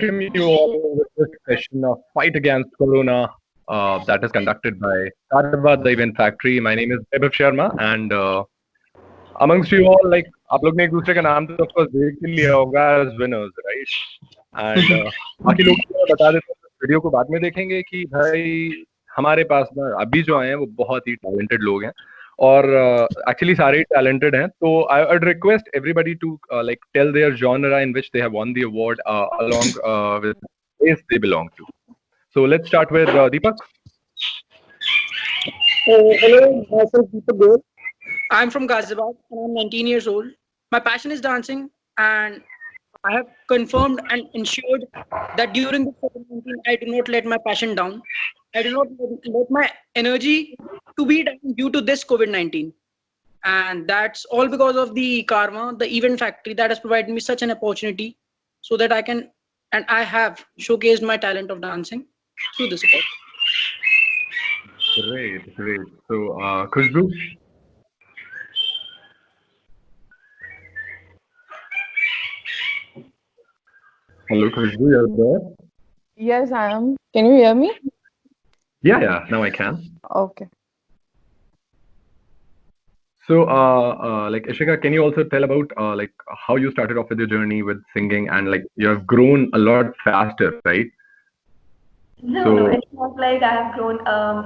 welcome you all with this session of Fight Against Corona that is conducted by Karva, the Event Factory. My name is Vaibhav Sharma, and amongst you all, like आप लोग ने एक दूसरे का नाम तो of course देख ही लिया होगा as winners, right? And बाकी लोग को बता देते हैं, वीडियो को बाद में देखेंगे कि भाई हमारे पास ना अभी जो आए हैं वो बहुत ही टैलेंटेड लोग हैं और एक्चुअली सारे ही टैलेंटेड हैं तो I would request everybody to like tell their genre in which they have won the award along with the place they belong to. So let's start with Deepak. Hello, myself Deepak Goel. I'm from Ghaziabad and I'm 19 years old. My passion is dancing and I have confirmed and ensured that during this COVID-19 I do not let my passion down. I do not let my energy to be down due to this COVID-19. And that's all because of the Karma, the event factory that has provided me such an opportunity so that I can and I have showcased my talent of dancing through this award. Great. So, Khushbu? Hello, Khushbu, you're there? Yes, I am. Can you hear me? Yeah, now I can. Okay. So, like Ishika, can you also tell about like how you started off with your journey with singing and like you have grown a lot faster, right? No, it's not like I have grown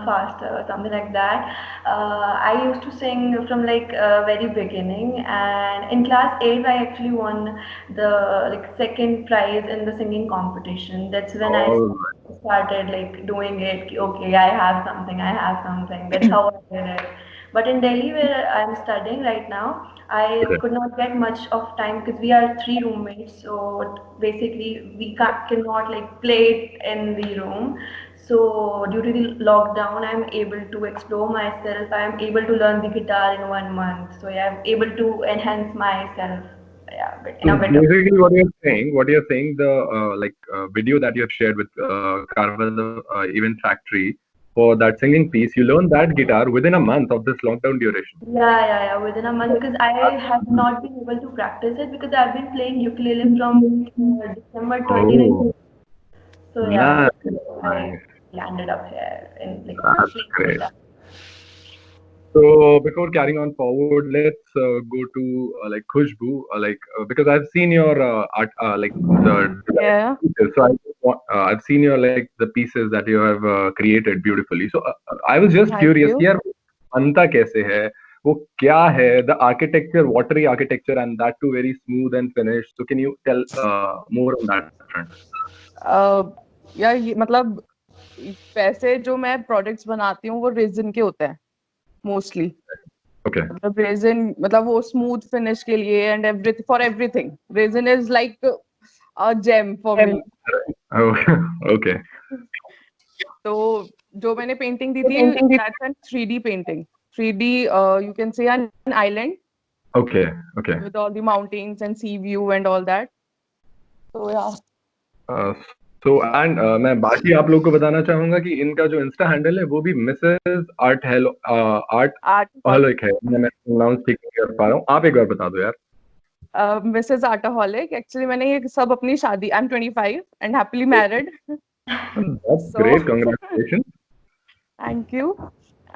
faster or something like that. I used to sing from like very beginning, and in class 8, I actually won the like second prize in the singing competition. That's when I started like doing it. Okay, I have something. That's how I did it. But in Delhi, where I'm studying right now, I could not get much of time because we are three roommates. So basically, we cannot like play it in the room. So due to the lockdown, I'm able to explore myself. I'm able to learn the guitar in 1 month. So yeah, I'm able to enhance myself. Yeah, but in a better. Basically, what you're saying, the video that you have shared with Karva, the Event Factory, for that singing piece, you learned that guitar within a month of this lockdown duration. Yeah, within a month because I have not been able to practice it because I've been playing ukulele from December 2019. So yeah, I landed up here in like great. So before carrying on forward, let's go to like Khushbu, because I've seen your art, like the pieces. So I've seen your like the pieces that you have created beautifully. So I was just curious, यार बनता कैसे है? वो क्या है? The architecture, watery architecture, and that too very smooth and finished. So can you tell more on that front? यार मतलब वैसे जो मैं प्रोडक्ट्स बनाती हूँ वो रेजिन के होते हैं मोस्टली. Okay. मतलब रेजिन मतलब वो स्मूथ फिनिश के लिए and everything for everything resin is like a gem for me. Okay. तो जो मैंने पेंटिंग दी थी that's an 3D painting. 3D you can say an island. Okay. With all the mountains and sea view and all that. So yeah. So and मैं बाकी आप लोग को बताना चाहूंगा कि इनका जो इंस्टा हैंडल है वो भी मिसेस आर्ट आर्टहॉलिक है. मैं अनाउंस ठीक कर पा रहा हूँ. आप एक बार बता दो यार. मिसेस आर्टहॉलिक. एक्चुअली मैंने ये सब अपनी शादी, I am 25 and happily married. That's great. Congratulations. Thank you.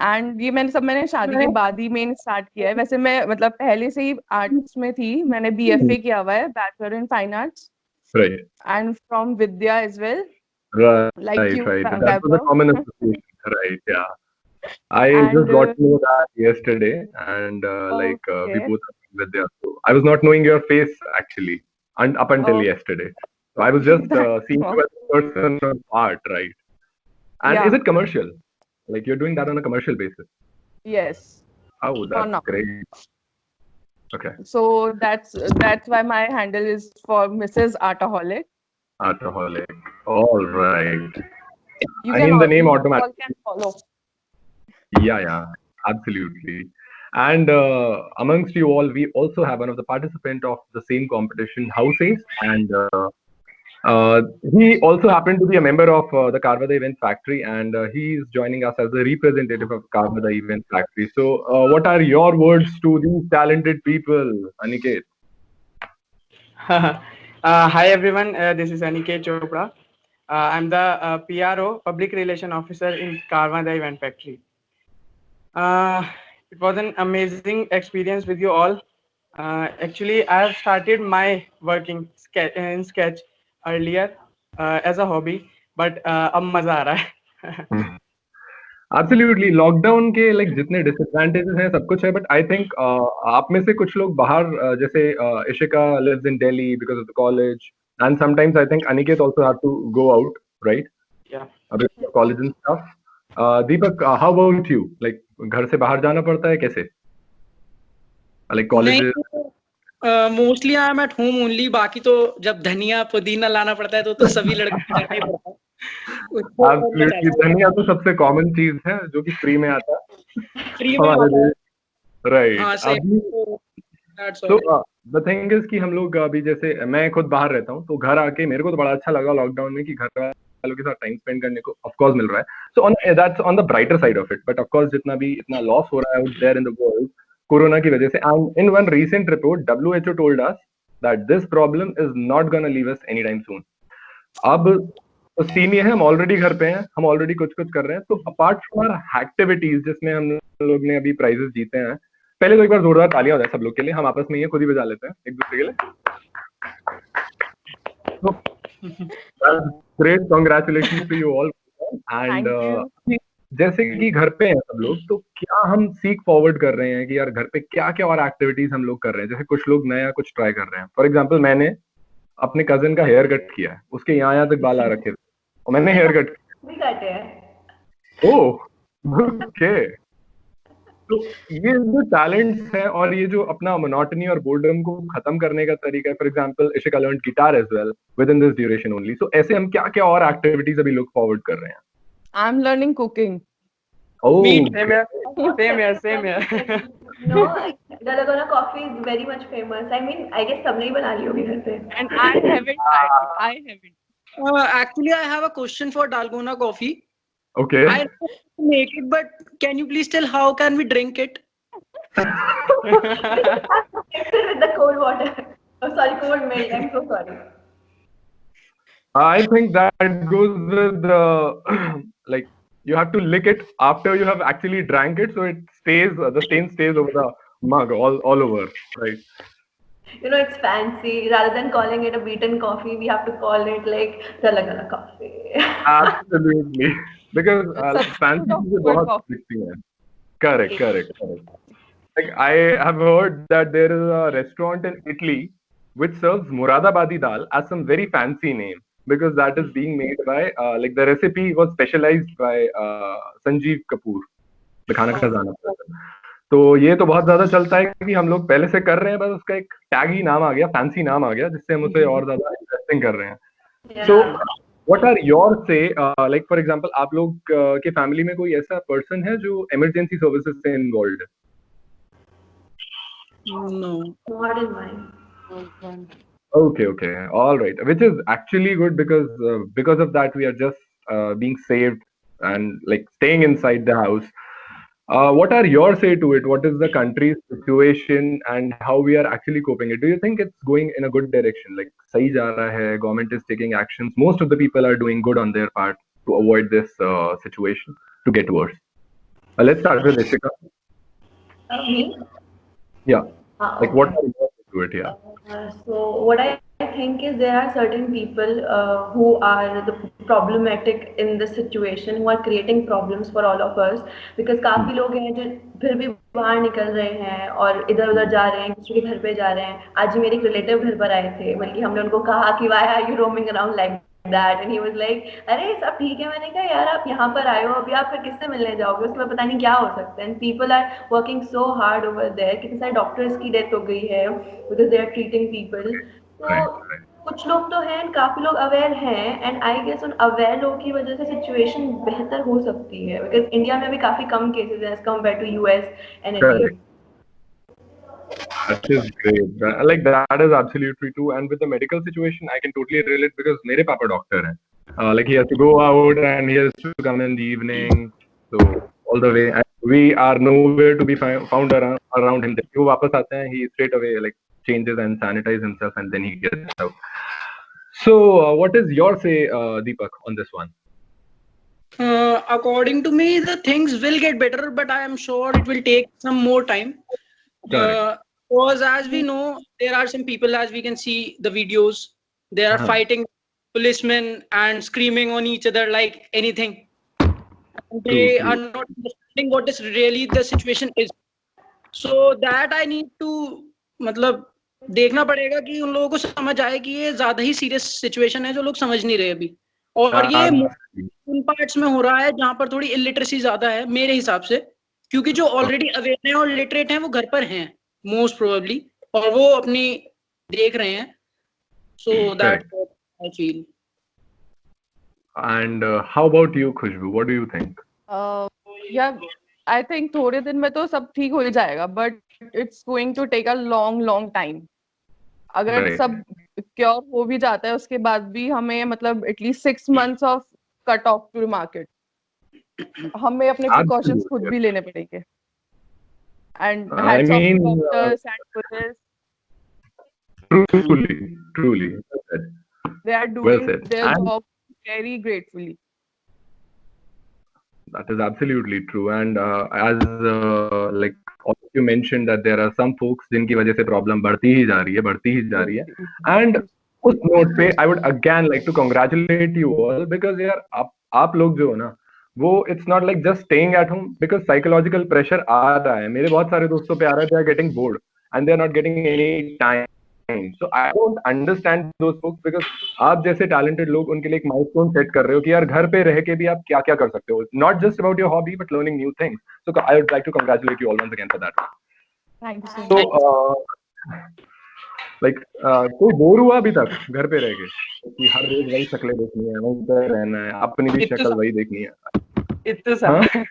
And ये मैंने शादी के बाद ही मेन स्टार्ट किया है. वैसे मैं मतलब पहले से ही आर्ट्स में थी. मैंने BFA किया हुआ है, bachelor in fine arts. Right. And from Vidya as well. Right. That was a common association. Right. Yeah. I just got to know that yesterday, and we both are from Vidya. So I was not knowing your face actually, and up until yesterday. So I was just seeing you as a person of art, right? And is it commercial? Like you're doing that on a commercial basis? Yes. Oh, that's great. Okay. So that's why my handle is for Mrs. Artaholic. Artaholic. All right. You can the name automatically. Can follow. Yeah, absolutely. And amongst you all, we also have one of the participants of the same competition, Houses, and he also happened to be a member of the Karva the Event Factory, and he is joining us as the representative of Karva the Event Factory. So, what are your words to these talented people, Aniket? Hi everyone, this is Aniket Chopra. I'm the PRO, Public Relation Officer in Karma Event Factory. It was an amazing experience with you all. Actually, I have started my working in sketch earlier as a hobby, but अब मजा आ रहा है. Absolutely lockdown के like जितने disadvantages हैं सब कुछ है बट आई थिंक आप में से कुछ लोग बाहर जैसे Ishika lives in Delhi because of the college and sometimes I think Aniket also have to go out right Yeah. College and stuff Deepak how about you like घर से बाहर जाना पड़ता है कैसे like college mostly I am at home only. बाकी तो जब धनिया पुदीना लाना पड़ता है तो सभी लड़कों को जाना ही पड़ता है. एब्सोल्युटली धनिया तो सबसे कॉमन चीज है जो कि फ्री में आता है फ्री में हमारे आता है. देश राइट हाँ सही. अभी That's तो all. द थिंग इज कि हम लोग अभी जैसे मैं खुद बाहर रहता हूँ तो घर आके मेरे को तो बड़ा अच्छा लगा लॉकडाउन में कि घर वालों के साथ टाइम स्पेंड करने को ऑफ कोर्स मिल रहा है. So on that's on the brighter side of it but of course जितना भी इतना लॉस हो रहा है out there in the world corona की वजह से and in one recent report WHO told us that this problem is not gonna leave us any time soon. अब तो सीन ये है हम ऑलरेडी घर पे हैं हम ऑलरेडी कुछ कर रहे हैं तो अपार्ट फ्रॉम आवर एक्टिविटीज जिसमें हम लोग ने अभी प्राइजेस जीते हैं पहले तो एक बार जोरदार तालियां हो जाए सब लोग के लिए हम आपस में ये खुद ही बजा लेते हैं एक दूसरे के लिए. Great congratulations to you all and जैसे कि घर पे हैं सब लोग तो क्या हम सीक फॉरवर्ड कर रहे हैं कि यार घर पे क्या क्या और एक्टिविटीज हम लोग कर रहे हैं. जैसे कुछ लोग नया कुछ ट्राई कर रहे हैं. फॉर एग्जांपल मैंने अपने कजिन का हेयर कट किया है उसके यहाँ तक बाल आ रखे थे और मैंने हेयर कट भी काटे हैं. Oh okay. तो ये जो टैलेंट्स है और ये जो अपना मोनोटनी और बोर्डम को खत्म करने का तरीका है. For example Ishika learn guitar as well within this duration only. So ऐसे हम क्या क्या और एक्टिविटीज अभी लुक फॉरवर्ड कर रहे हैं. I am learning cooking. Oh Same here. No, Dalgona coffee is very much famous. I mean, I guess सबने ही बना ली होगी घर पे. And I haven't tried it. I haven't. Actually, I have a question for Dalgona coffee. okay. I know how to make it, but can you please tell how can we drink it? Mix it with the cold water. Oh, sorry, cold milk. I'm so sorry. I think that goes with like you have to lick it after you have actually drank it so it stays the stain stays over the mug all over, right? You know, it's fancy. Rather than calling it a beaten coffee, we have to call it like Dalgona coffee. Absolutely, because fancy Substitute of is good बहुत coffee. mixing है. Correct. Like I have heard that there is a restaurant in Italy which serves Muradabadi dal as some very fancy name because that is being made by like the recipe was specialized by Sanjeev Kapoor, the खाना खजाना person. तो ये तो बहुत ज्यादा चलता है कि हम लोग पहले से कर रहे हैं बस उसका एक टैग ही नाम आ गया फैंसी नाम आ गया जिससे हम उसे और ज्यादा इंटरेस्टिंग कर रहे हैं. Yeah. So what are your say like for example आप लोग के फैमिली में कोई ऐसा पर्सन है जो इमरजेंसी सर्विसेज से इन्वॉल्व है. No. Not in mine. Okay, all right, which is actually good because of that we are just being saved and like staying inside the house. What are your say to it? What is the country's situation and how we are actually coping it? Do you think it's going in a good direction? Like sahi ja raha hai, government is taking actions, most of the people are doing good on their part to avoid this situation to get worse. Let's start with Ishika. Me? Yeah, like what are your say to it? Yeah. So what I think is there are certain people who are the problematic in this situation, who are creating problems for all of us because काफी लोग हैं जो फिर भी बाहर निकल रहे हैं और इधर उधर जा रहे हैं, दूसरे के घर पे जा रहे हैं. आज ही मेरे एक रिलेटिव घर पर आए थे, बल्कि हमने उनको कहा कि why are you roaming around like that, and he was like अरे सब ठीक है. मैंने कहा यार आप यहाँ पर आए हो, अभी आप फिर किससे मिलने जाओगे, उसके बाद पता नहीं क्या हो सकता है. and people are working so hard over there. कितने सारे डॉक्टर्स की डेथ हो गई है because they are treating people. तो कुछ लोग तो हैं, काफी लोग अवेयर हैं एंड आई गेस उन अवेयर लोगों की वजह से सिचुएशन बेहतर हो सकती है बिकॉज इंडिया में भी काफी कम केसेस हैं as compare to US and India. That is great. Like that is absolutely true. And with the medical situation, I can totally relate because मेरे पापा डॉक्टर हैं. Like he has to go out and he has to come in the evening. So all the way, and we are nowhere to be found around him. जब वो वापस आते हैं, he straight away like changes and sanitize himself and then he gets out. So, what is your say, Deepak, on this one? According to me, the things will get better, but I am sure it will take some more time. Correct. Because as we know, there are some people, as we can see the videos, they are fighting policemen and screaming on each other like anything. And True, they are true. not understanding what is really the situation is. So that I need to मतलब देखना पड़ेगा कि उन लोगों को समझ आए कि ये ज्यादा ही सीरियस सिचुएशन है जो लोग समझ नहीं रहे अभी, और ये Absolutely. उन पार्ट्स में हो रहा है जहां पर थोड़ी इलिटरेसी ज्यादा है मेरे हिसाब से, क्योंकि जो ऑलरेडी अवेयर हैं और लिटरेट हैं वो घर पर हैं मोस्ट प्रोबेबली, और वो अपनी देख रहे हैं. So that I feel. And how about you, Khushbu? What do you think? या आई थिंक थोड़े दिन में तो सब ठीक हो ही जाएगा, but it's going to take a long long time. अगर Right. सब क्योर हो भी जाता है उसके बाद भी हमें मतलब at least 6 months off cut off to market. हमें अपने प्रिकॉशंस खुद भी लेने पड़ेंगे. And I hats off mean, to doctors and police. truly, truly. Well said. They are Well doing said. their And job very gratefully. that is absolutely true. And as like also you mentioned that there are some folks जिनकी वजह से problem बढ़ती ही जा रही है, बढ़ती ही जा रही है. And उस note पे I would again like to congratulate you all because यार आप लोग जो हो ना वो it's not like just staying at home because psychological pressure आ रहा है. मेरे बहुत सारे दोस्तों पे आ रहा है, they are getting bored and they are not getting any time. So I don't understand those folks because आप जैसे talented लोग उनके लिए एक milestone set कर रहे हो कि यार घर पे रह के भी आप क्या क्या कर सकते हो. Not just about your hobby but learning new things. So I would like to congratulate you all once again for that. Thank you so So much. like कोई बोर हुआ अभी तक घर पे रह के कि हर रोज वही शक्लें देखनी है, वहीं पे रहना है, अपनी भी शक्ल वही देखनी है. इत्तू सा हाँ?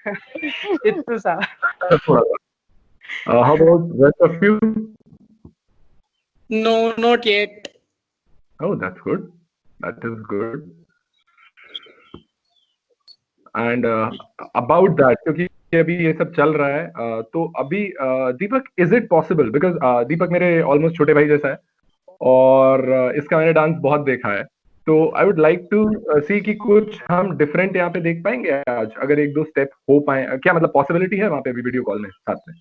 इत्तू सा. थोड़ा सा. How about rest of you? No, not yet. Oh, that's good. That is good. And about that, क्योंकि अभी ये सब चल रहा है, तो अभी दीपक, is it possible? Because दीपक मेरे almost छोटे भाई जैसा है और इसका मैंने डांस बहुत देखा है, तो I would like to see कि कुछ हम different यहाँ पे देख पाएंगे आज, अगर एक दो step हो पाए, क्या मतलब possibility है वहाँ पे भी वीडियो कॉल में साथ में?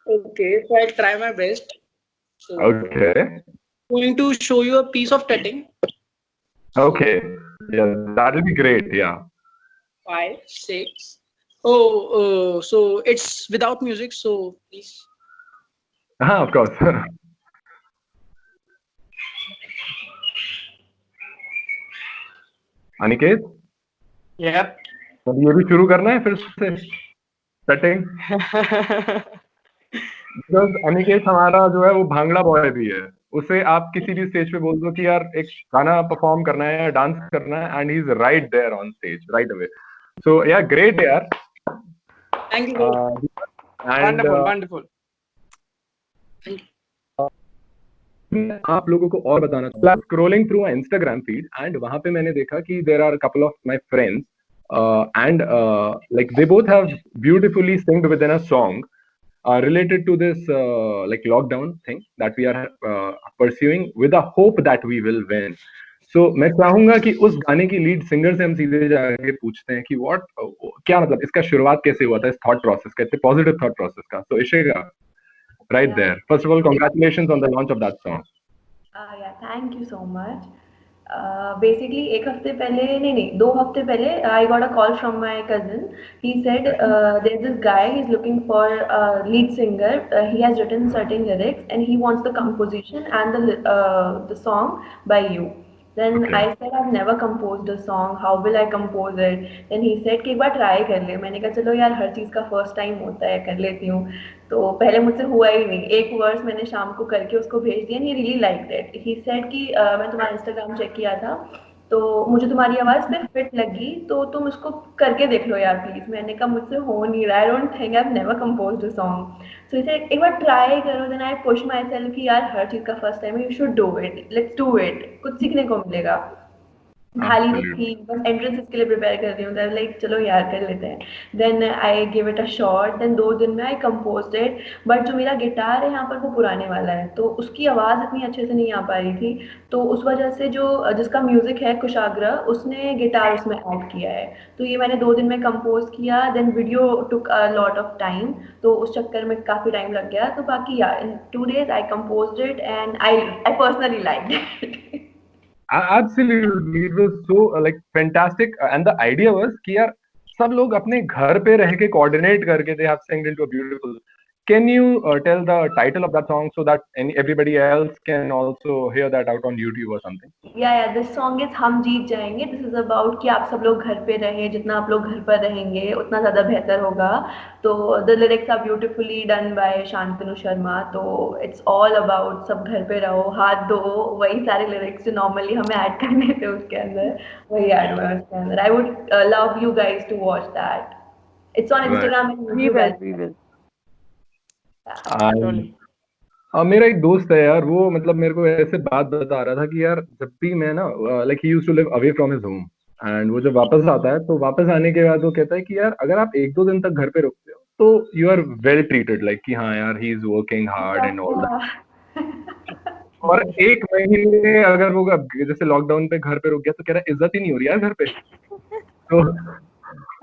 Okay, so I'll try my best. So, Okay. going to show you a piece of tutting. Okay. Yeah, that will be great. Yeah. 5, 6. Oh, so it's without music. So please. Of course. Aniket, Yep. अब ये भी शुरू करना है फिर से setting. Because Aniket हमारा जो है वो भांगड़ा बॉय भी है. उसे आप किसी भी स्टेज पे बोल दो कि यार एक गाना परफॉर्म करना है या डांस करना है and he is right there on stage right away. So yeah, great यार. Thank you. And Wonderful. मैं आप लोगों को और बताना चाहूँ, scrolling through my Instagram feed and वहां पे मैंने देखा कि there are couple of my friends and like they both have beautifully singed within a song related to this like lockdown thing that we are pursuing with a hope that we will win. So मैं चाहूंगा कि उस गाने की lead singer से हम सीधे जाके पूछते हैं कि what क्या मतलब इसका शुरुआत कैसे हुआ था, इस थॉट प्रोसेस का, इतने पॉजिटिव थॉट प्रोसेस का. So Ishika, right there. First of all, congratulations on the launch of that song. Yeah, thank you so much. Basically, एक हफ्ते पहले नहीं 2 हफ्ते पहले I got a call from my cousin. He said there's this guy, he's looking for a lead singer. He has written certain lyrics and he wants the composition and the song by you. Then Okay. I said I've never composed a song. How will I compose it? Then he said कि एक बार try कर ले. मैंने कहा चलो यार हर चीज़ का first time होता है, कर लेती हूँ. तो पहले मुझसे हुआ ही नहीं. एक वर्स मैंने शाम को करके उसको भेज दिया. He really liked it. He said कि मैं तुम्हारा Instagram चेक किया था तो मुझे तुम्हारी आवाज़ पे फिट लगी तो तुम इसको करके देख लो यार प्लीज़. मैंने कहा मुझसे हो नहीं रहा. I don't think I've never composed a song. So he said एक बार ट्राई करो. Then I push myself कि यार हर चीज़ का फर्स्ट टाइम है, you should do it. Let's do it. कुछ सीखने को मिलेगा. खाली नहीं Absolutely. थी, बस एंट्रेंस के लिए प्रिपेयर कर रही हूँ, तो लाइक चलो यार कर लेते हैं। Then I give it a shot, then 2 दिन में आई कंपोज्ड इट। बट जो मेरा गिटार है यहाँ पर वो पुराने वाला है, तो उसकी आवाज़ इतनी अच्छे से नहीं आ पा रही थी, तो उस वजह से जो जिसका म्यूज़िक है कुशाग्र, उसने गिटार उसमें ऐड किया है। तो ये मैंने 2 दिन में कंपोज़ किया, then video took a lot of time, तो उस चक्कर में काफ़ी टाइम लग गया। तो बाकी या इन 2 days I composed it and I personally liked it. Absolutely, it was so like fantastic, and the idea was कि यार सब लोग अपने घर पे रह के coordinate करके they have sung into a beautiful. Can you tell the title of that song so that everybody else can also hear that out on YouTube or something? या दिस सॉन्ग इज हम जीत जाएंगे। This is about कि आप सब लोग घर पे रहें, जितना आप लोग घर पर रहेंगे उतना ज़्यादा बेहतर होगा। तो the lyrics are beautifully done by Shantanu Sharma. तो इट्स ऑल अबाउट सब घर पे रहो, हाथ धो, वही सारे लिरिक्स जो नॉर्मली हमें ऐड करने थे उसके अंदर, वही ऐड हुआ है उसके अंदर। I would love you guys to watch that. It's on Right. Instagram and We YouTube will, as we will. And Surely. मेरा एक दोस्त है यार, वो मतलब मेरे को ऐसे बात बता रहा था कि यार जब भी मैं ना like he used to live away from his home, and वो जब वापस आता है तो वापस आने के बाद वो कहता है कि यार अगर आप 1-2 दिन तक घर पे रुकते हो तो you are well treated, like कि हाँ यार he is working hard and all that. और 1 महीने अगर वो जैसे लॉकडाउन पे घर पे रुक गया तो कह रहा है इज्जत ही नहीं हो रही यार घर पे। तो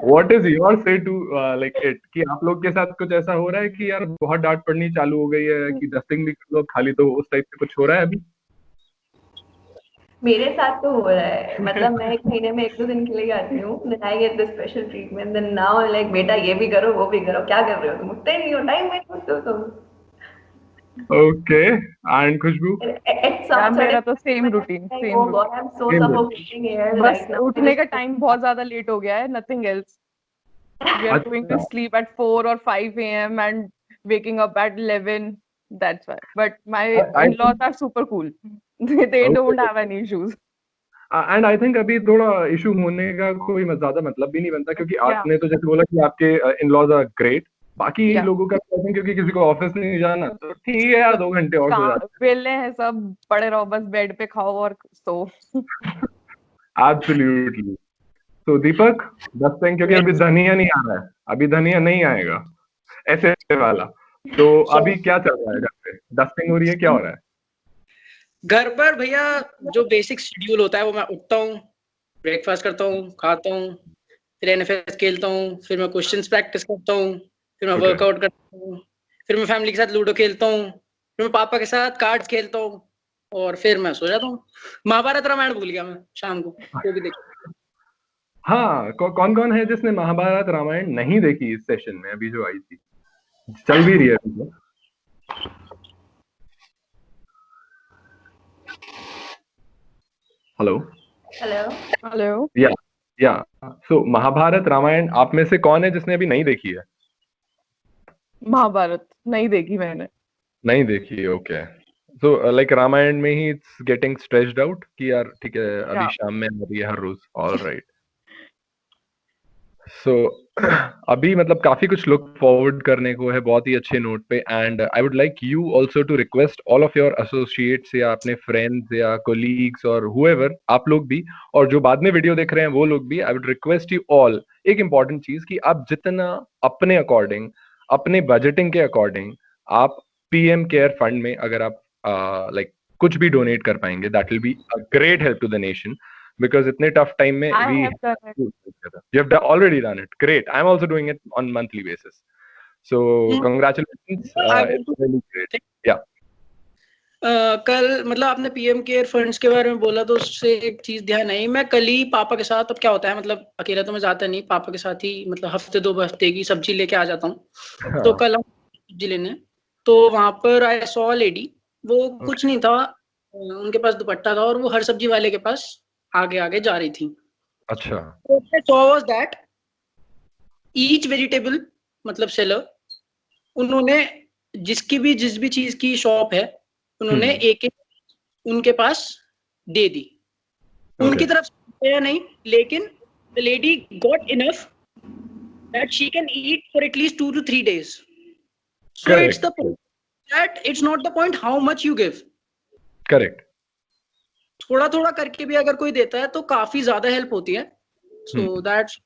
व्हाट इज योर से टू लाइक इट, कि आप लोग के साथ कुछ ऐसा हो रहा है कि यार बहुत डांट पड़नी चालू हो गई है कि डस्टिंग भी कर लो खाली, तो उस टाइप से कुछ हो रहा है अभी? मेरे साथ तो हो रहा है, मतलब मैं 1 महीने में 1-2 दिन के लिए आती हूँ, then I get this special treatment, then now like बेटा ये भी करो, वो भी करो, क्या कर रहे हो तुम? उठते ही नहीं हो, टाइम वेस्ट करते हो तुम। Okay, and Khushboo? At यार some मेरा certain तो point, same when I'm routine, like, same oh routine. God, I'm so same routine. suffocating here बस right now. I उठने का just टाइम बहुत ज्यादा लेट हो गया है, nothing else. We are going to अच्छा, sleep at 4 or 5 a.m. and waking up at 11. That's why. But my I in-laws are super cool. They don't have any issues. And I think अभी थोड़ा issue होने का कोई ज्यादा मतलब भी नहीं बनता, क्योंकि Yeah, आपने तो जैसे बोला कि आपके इन लॉज आर ग्रेट, बाकी yeah. लोगों का I think क्योंकि किसी को ऑफिस नहीं जाना तो ठीक है यार, 2 घंटे और सो जाते वेले हैं सब, पड़े रहो बस बेड पे, खाओ और सो। हैं। एब्सोल्युटली। तो दीपक, डस्टिंग, क्योंकि अभी धनिया नहीं आ रहा है, अभी धनिया नहीं आएगा ऐसे वाला, तो अभी क्या चल रहा है घर पे? डस्टिंग हो रही है, क्या हो रहा है? घर पर भैया जो बेसिक शेड्यूल होता है वो मैं उठता हूँ, ब्रेकफास्ट करता हूँ, खाता हूँ, फिर एनएफएस खेलता हूँ, फिर मैं क्वेश्चंस प्रैक्टिस करता हूँ, फिर मैं Okay. वर्कआउट करता हूँ, फिर मैं फैमिली के साथ लूडो खेलता हूँ, फिर मैं पापा के साथ कार्ड्स खेलता हूँ और फिर मैं सो जाता हूँ। महाभारत रामायण भूल गया मैं शाम को, वो भी देखा। हाँ, कौन कौन है जिसने महाभारत रामायण नहीं देखी इस सेशन में अभी जो आई थी? चल भी रही है अभी तो। Hello hello. हेलो। या सो महाभारत रामायण आप में से कौन है जिसने अभी नहीं देखी है? महाभारत नहीं देखी मैंने। नहीं देखी, ओके। सो लाइक रामायण में ही इट्स गेटिंग स्ट्रेच्ड आउट कि यार ठीक है अभी Yeah. शाम में आ रही है हर रोज, ऑलराइट। सो अभी मतलब काफी कुछ लुक फॉरवर्ड करने को है बहुत ही अच्छे नोट पे, and I would like you also to request all of your associates या अपने फ्रेंड्स या कोलीग्स और हुएवर, आप लोग भी और जो बाद में वीडियो देख रहे हैं वो लोग भी, आई वुड रिक्वेस्ट यू ऑल एक इंपॉर्टेंट चीज कि आप जितना अपने अकॉर्डिंग, अपने बजटिंग के अकॉर्डिंग, आप पीएम केयर फंड में अगर आप लाइक कुछ भी डोनेट कर पाएंगे, that will be a great help to the nation, because itne tough time mein I we have done it. you have already done it. Great. I'm also doing it on monthly basis. So congratulations. I want It's to- really great. Yeah. कल मतलब आपने PM care funds के बारे में बोला तो उससे एक चीज ध्यान आई, मैं कल ही पापा के साथ, अब क्या होता है मतलब अकेला तो मैं जाता नहीं, पापा के साथ ही मतलब हफ्ते 2 हफ्ते की सब्जी लेके आ जाता हूँ। तो कल हम सब्जी लेने, तो वहां पर आई सॉ लेडी, वो कुछ नहीं था, उनके पास दुपट्टा था और वो हर सब्जी वाले के पास आगे आगे जा रही थी। अच्छा। तो I saw was that each vegetable मतलब सेलर, उन्होंने जिस भी चीज की शॉप है उन्होंने एक एक उनके पास दे दी। उनकी तरफ से या नहीं, लेकिन the lady got enough that she can eat for at least 2 to 3 days. So Correct. it's the point that it's not the point how much you give. Correct. थोड़ा थोड़ा करके भी अगर कोई देता है तो काफी ज्यादा हेल्प होती है. So that's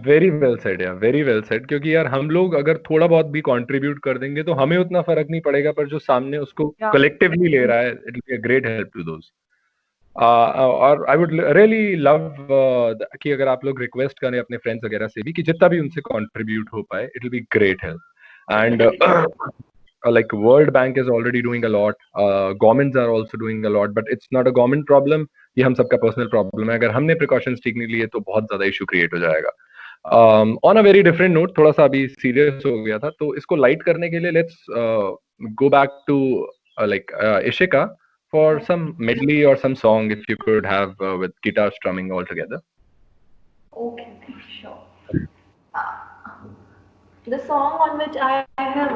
very well said यार, वेरी वेल सेड. क्योंकि यार हम लोग अगर थोड़ा बहुत भी कंट्रीब्यूट कर देंगे तो हमें उतना फर्क नहीं पड़ेगा, पर जो सामने उसको Yeah. कलेक्टिवली ले रहा है, it will be a great help to those. और आई वुड रियली लव कि अगर आप लोग रिक्वेस्ट करें अपने फ्रेंड्स वगैरह से भी कि जितना भी उनसे कंट्रीब्यूट हो पाए, it will be great help. And like World Bank is already doing a lot, governments are also doing a lot, but it's not a government problem. ये हम सबका पर्सनल प्रॉब्लम है. अगर हमने प्रिकॉशंस ठीक नहीं लिए तो बहुत ज्यादा इशू क्रिएट हो जाएगा. On a very different note, थोड़ा सा अभी सीरियस हो गया था, तो इसको लाइट करने के लिए let's go back to like Ishika for some medley or some song if you could have with guitar strumming all together. Okay, sure. The song on which I have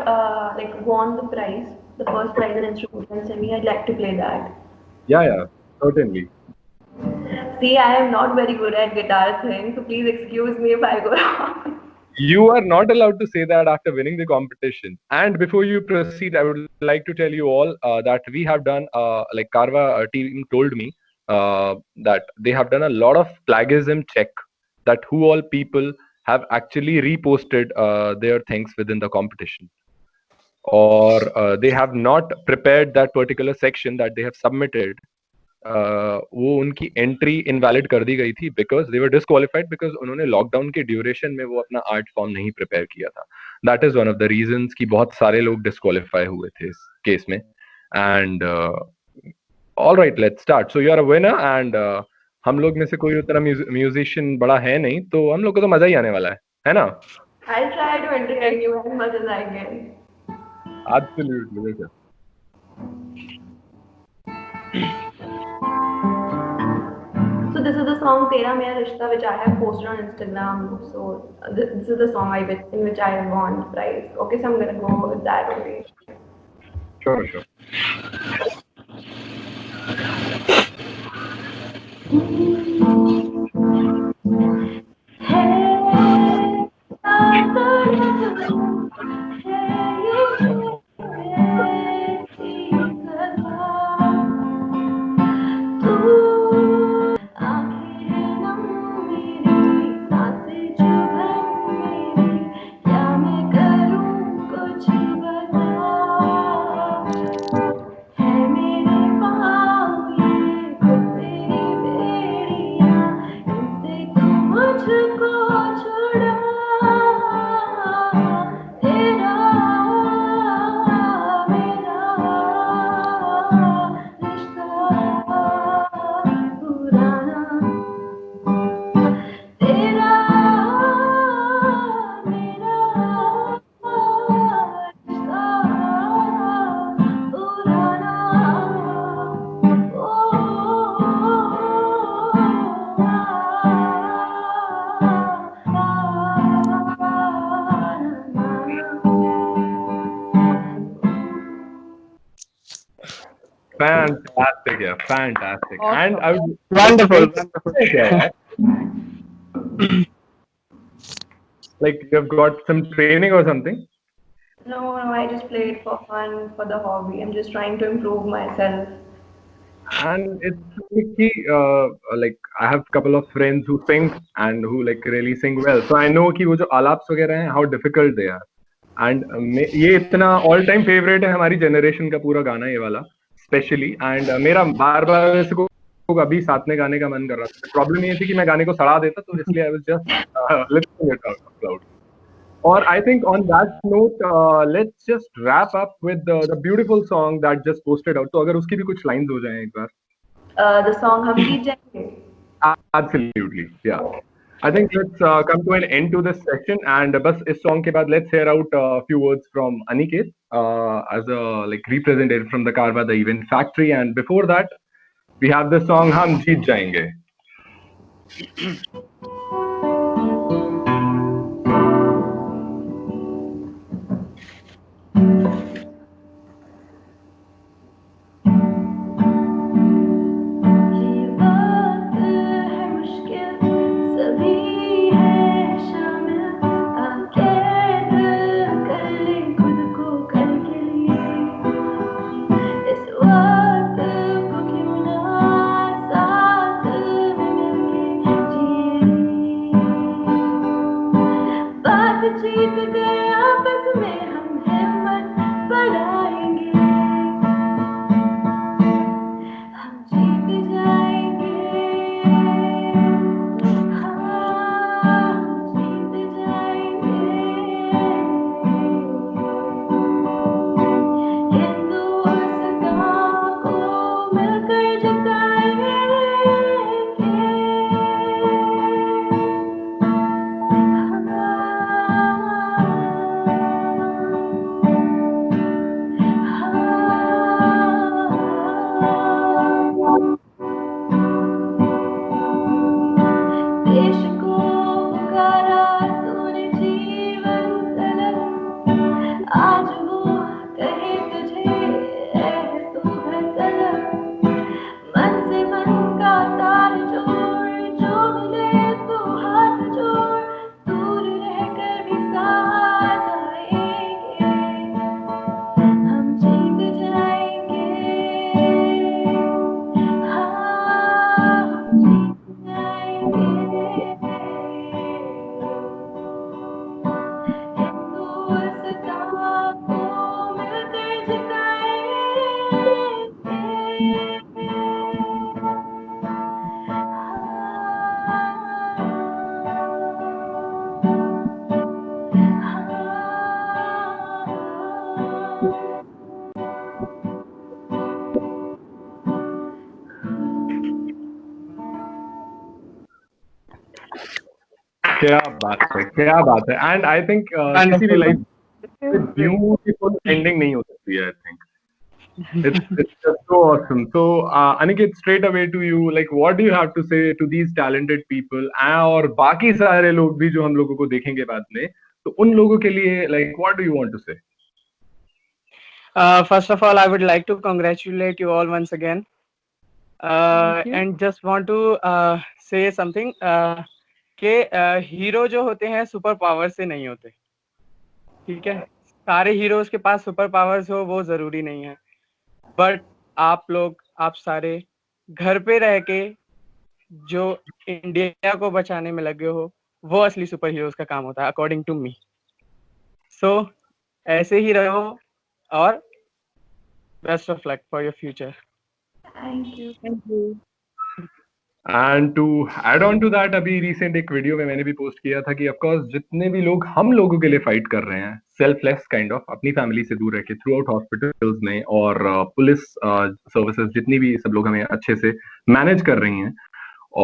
like won the prize, the first prize in instrumental semi, I'd like to play that. Yeah, certainly. See, I am not very good at guitar thing, so please excuse me if I go wrong. You are not allowed to say that after winning the competition. And before you proceed, I would like to tell you all that we have done, like Carva team told me that they have done a lot of plagiarism check, that who all people have actually reposted their things within the competition, or they have not prepared that particular section that they have submitted. वो उनकी entry invalid कर दी गई थी because they were disqualified, because उन्होंने lockdown के duration में वो अपना आर्ट फॉर्म नहीं प्रिपेयर किया था. That is one of the reasons कि बहुत सारे लोग डिस्क्वालिफाई हुए थे इस केस में. And all right, let's start. So you are a winner. And हम लोग में से कोई उतना म्यूजिशियन बड़ा है नहीं, तो हम लोग को तो मजा ही आने वाला है ना? I'll try to entertain you as much as I can. Absolutely. So this is the song "Tera Mera Rishta" which I have posted on Instagram. So this is the song in which I have won the prize. Okay, so I'm gonna go with that only. Sure. Fantastic, yeah, fantastic. Awesome. And I would Wonderful. like you have got some training or something? No, I just play it for fun, for the hobby. I'm just trying to improve myself. And it's like I have a couple of friends who sing and who like really sing well. So I know कि वो जो आलाप्स वगैरह हैं, how difficult they are. And ये इतना all time favorite है हमारी generation का पूरा गाना ये वाला स्पेशली. एंड मेरा बार बार इसको अभी साथ में गाने का मन कर रहा था. प्रॉब्लम ये थी कि मैं गाने को सड़ा देता, तो इसलिए I was just listening it out loud. और I think on that note let's just wrap up with the beautiful song that just posted out. तो अगर उसकी भी कुछ लाइंस हो जाएं एक बार. The song "हम जीत जाएंगे." Absolutely, yeah. I think let's come to an end to this section, and बस इस song के बाद let's hear out a few words from Aniket as a like representative from the Carva, the Event Factory. And before that, we have the song "हम जीत जाएंगे." जीत गए आपस में हम हिम्मत बढ़ाएंगे, हम जीत जाएंगे, हाँ हम जीत जाएंगे। हिंदुस्तान को मिलकर जिताएंगे, देश को पुकारा तूने जीवन तलक, आज वो कहे तुझे रह तू है तलक, मन से मन का तार जोड़, जो मिले तो हाथ जोड़, दूर रहकर भी साथ आएंगे, हम जीत जाएंगे, हाँ हम जीत जाएंगे। हिंदुस्तान को मिलकर क्या बात है एंड आई थिंक किसी भी लाइफ ब्यूटीफुल एंडिंग नहीं हो सकती है। I think it's just so awesome. So Aniket, straight away to you, like what do you have to say to these talented people और बाकी सारे लोग भी जो हम लोगों को देखेंगे बाद में, तो उन लोगों के लिए like what do you want to say? First of all, I would like to congratulate you all once again, and just want to say something कि हीरो जो होते हैं सुपर पावर से नहीं होते, ठीक है? सारे हीरोज के पास सुपर पावर्स हो वो जरूरी नहीं है, बट आप लोग, आप सारे घर पे रह के जो इंडिया को बचाने में लगे हो वो असली सुपर हीरोज का काम होता है, अकॉर्डिंग टू मी। सो ऐसे ही रहो और best of luck for your future. Thank you. And to add on to that, अभी रिसेंट एक वीडियो में मैंने भी पोस्ट किया था कि ऑफकोर्स जितने भी लोग हम लोगों के लिए फाइट कर रहे हैं सेल्फलेस काइंड ऑफ, अपनी फैमिली से दूर रह के थ्रू आउट हॉस्पिटल्स में और पुलिस सर्विसेज जितनी भी सब लोग हमें अच्छे से मैनेज कर रही हैं,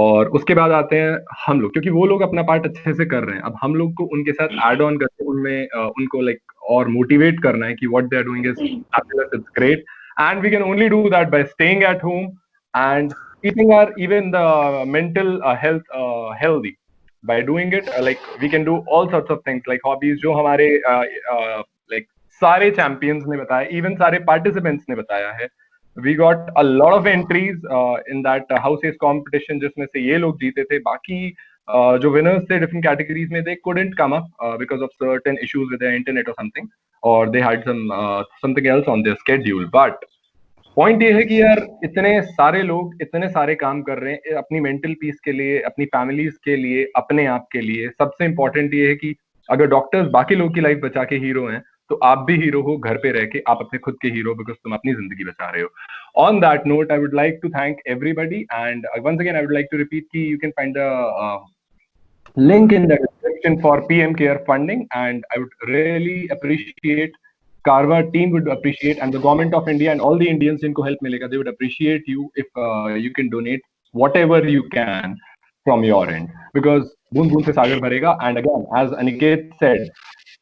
और उसके बाद आते हैं हम लोग, क्योंकि वो लोग अपना पार्ट अच्छे से कर रहे हैं, अब हम लोग को उनके साथ एड ऑन करके उनमें उनको लाइक और मोटिवेट करना है कि what they are doing is fabulous, it's great, and we can only do that by staying at home and keeping our even the mental health healthy. By doing it, like we can do all sorts of things like hobbies जो हमारे like सारे champions ने बताया, even सारे participants ने बताया है, we got a lot of entries in that house ace competition जिसमें से ये लोग जीते थे, बाकी जो winners थे different categories में they couldn't come up because of certain issues with their internet or something, or they had something else on their schedule. But point ये है कि यार इतने सारे लोग इतने सारे काम कर रहे हैं अपनी मेंटल पीस के लिए, अपनी फैमिलीज के लिए, अपने आप के लिए। सबसे इंपॉर्टेंट ये है कि अगर डॉक्टर्स बाकी लोगों की लाइफ बचा के हीरो हैं, तो आप भी हीरो हो घर पे रह के, आप अपने खुद के हीरो, बिकॉज तुम अपनी जिंदगी बचा रहे हो। On that note I would like to thank everybody and once again I would like to repeat कि you can find the link in the description for PM care funding, and I would really appreciate, Carvaa team would appreciate, and the government of India and all the Indians जिनको help मिलेगा, they would appreciate you if you can donate whatever you can from your end, because बूंद बूंद से सागर भरेगा। And again, as Aniket said,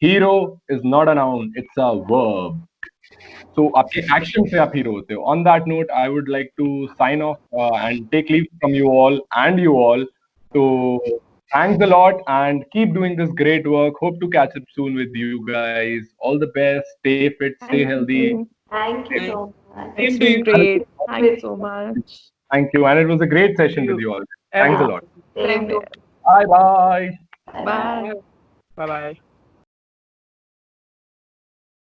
hero is not a noun, it's a verb. So आपके action से आप hero होते हो। On that note, I would like to sign off and take leave from you all and you all. So thanks a lot and keep doing this great work. Hope to catch up soon with you guys. All the best. Stay fit, stay healthy. Thank you so much. It's been great. Thank you so much. Thank you. And it was a great session with you all. Thanks a lot. Same here. Bye bye. Bye. Bye bye.